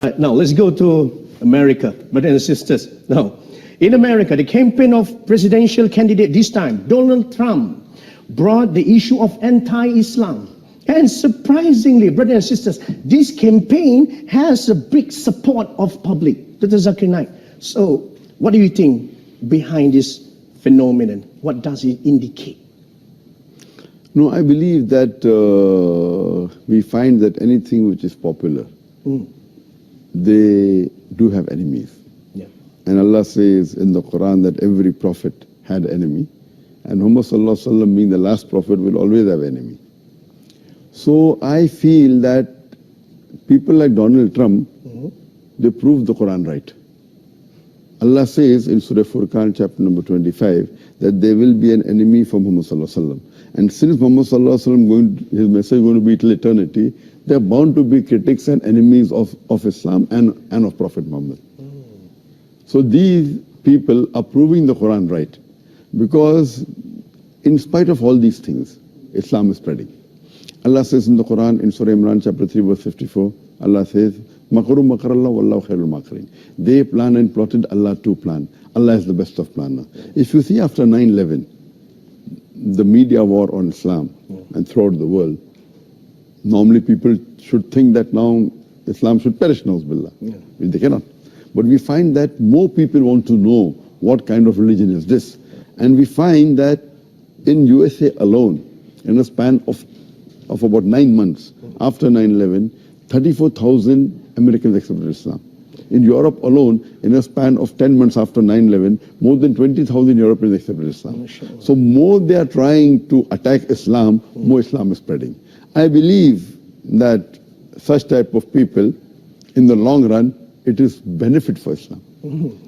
Now, let's go to America, brothers and sisters. Now, in America, the campaign of presidential candidate this time, Donald Trump, brought the issue of anti-Islam. And surprisingly, brothers and sisters, this campaign has a big support of public. Dr. Zakir Naik. So, what do you think behind this phenomenon? What does it indicate? No, I believe that we find that anything which is popular, they do have enemies. Yeah. And Allah says in the Quran that every prophet had enemy. And Muhammad Sallallahu Alaihi Wasallam, being the last prophet, will always have enemy. So I feel that people like Donald Trump, they prove the Quran right. Allah says in Surah Furqan, chapter number 25, that there will be an enemy for Muhammad Sallallahu Alaihi Wasallam. And since Muhammad Sallallahu Alaihi Wasallam, his message is going to be till eternity, there are bound to be critics and enemies of Islam and of Prophet Muhammad. So these people are proving the Quran right. Because in spite of all these things, Islam is spreading. Allah says in the Quran, in Surah Imran, chapter 3, verse 54, Allah says, Makaru makarallah wallahu khairul makirin. They plan and plotted, Allah too plan. Allah is the best of planner. If you see after 9/11, the media war on Islam and throughout the world, normally people should think that now Islam should perish, na'uzubillah. They cannot. But we find that more people want to know what kind of religion is this. And we find that in USA alone, in a span of about 9 months after 9/11, 34,000 Americans accepted Islam. In Europe alone, in a span of 10 months after 9/11, more than 20,000 Europeans accepted Islam. So more they are trying to attack Islam, more Islam is spreading. I believe that such type of people, in the long run, it is benefit for Islam.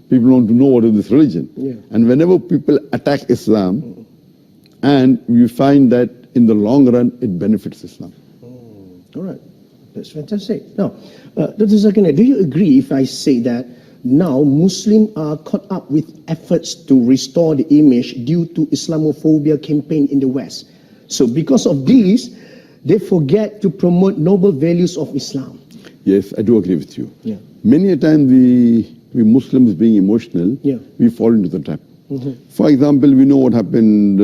People want to know what is this religion. And whenever people attack Islam, and you find that in the long run, it benefits Islam. All right. That's fantastic. Now, Dr. Zakir Naik, do you agree if I say that now Muslims are caught up with efforts to restore the image due to Islamophobia campaign in the West? So because of this, they forget to promote noble values of Islam. Yes, I do agree with you. Yeah. Many a time we Muslims being emotional, we fall into the trap. For example, we know what happened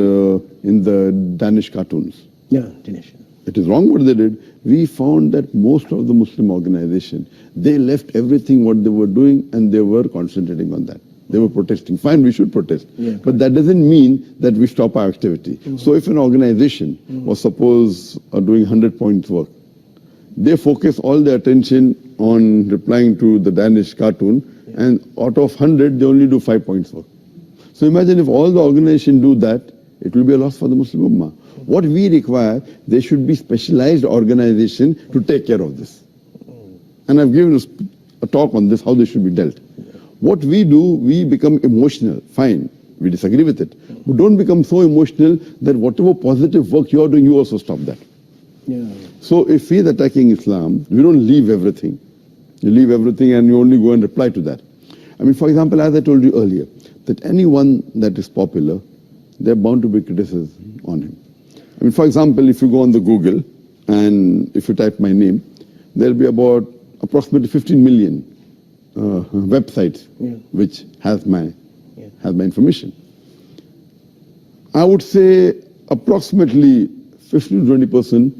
in the Danish cartoons. Yeah, Danish. It is wrong what they did. We found that most of the Muslim organization, they left everything what they were doing and they were concentrating on that. They were protesting. Fine, we should protest. But that doesn't mean that we stop our activity. So if an organization was suppose doing 100 points work, they focus all their attention on replying to the Danish cartoon, and out of 100, they only do 5 points work. So imagine if all the organization do that, it will be a loss for the Muslim Ummah. What we require, there should be specialized organization to take care of this. And I've given a talk on this, how this should be dealt. What we do, we become emotional. Fine, we disagree with it. But don't become so emotional that whatever positive work you are doing, you also stop that. So if he is attacking Islam, we don't leave everything. You leave everything and you only go and reply to that. I mean, for example, as I told you earlier, that anyone that is popular, they're bound to be criticism on him. I mean, for example, if you go on the Google and if you type my name, there'll be about approximately 15 million websites which has my information. I would say approximately 15 to 20%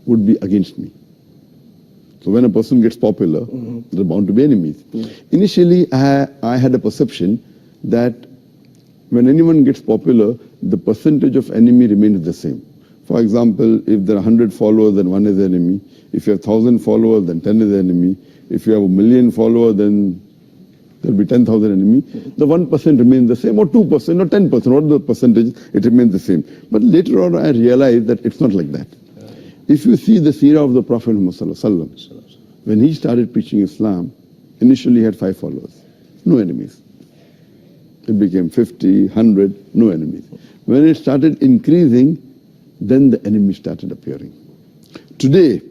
would be against me. So when a person gets popular, there are bound to be enemies. Initially, I had a perception that when anyone gets popular, the percentage of enemy remains the same. For example, if there are 100 followers, then 1 is the enemy. If you have 1,000 followers, then 10 is the enemy. If you have 1,000,000 followers, then there will be 10,000 enemy. The 1% remains the same, or 2%, or 10%, whatever the percentage, it remains the same. But later on, I realized that it's not like that. If you see the seerah of the Prophet Muhammad Sallallahu Alaihi Wasallam, when he started preaching Islam, initially he had 5 followers, no enemies. It became 50, 100, no enemies. When it started increasing, then the enemies started appearing. Today,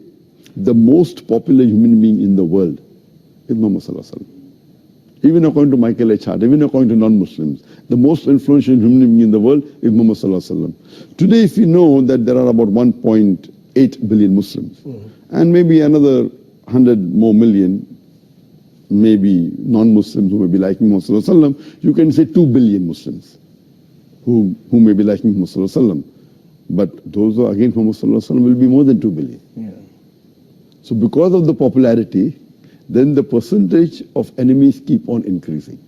the most popular human being in the world is Muhammad Sallallahu Alaihi Wasallam. Even according to Michael H. Hart, even according to non-Muslims, the most influential human being in the world is Muhammad Sallallahu Alaihi Wasallam. Today, if we know that there are about 1.8 billion Muslims, and maybe another 100 more million maybe non-Muslims who may be liking Muhammad Sallallahu Alaihi Wasallam, you can say 2 billion Muslims who may be liking Muhammad Sallallahu Alaihi Wasallam. But those who are against Muhammad Sallallahu Alaihi Wasallam will be more than 2 billion. Yeah. So because of the popularity, then the percentage of enemies keep on increasing.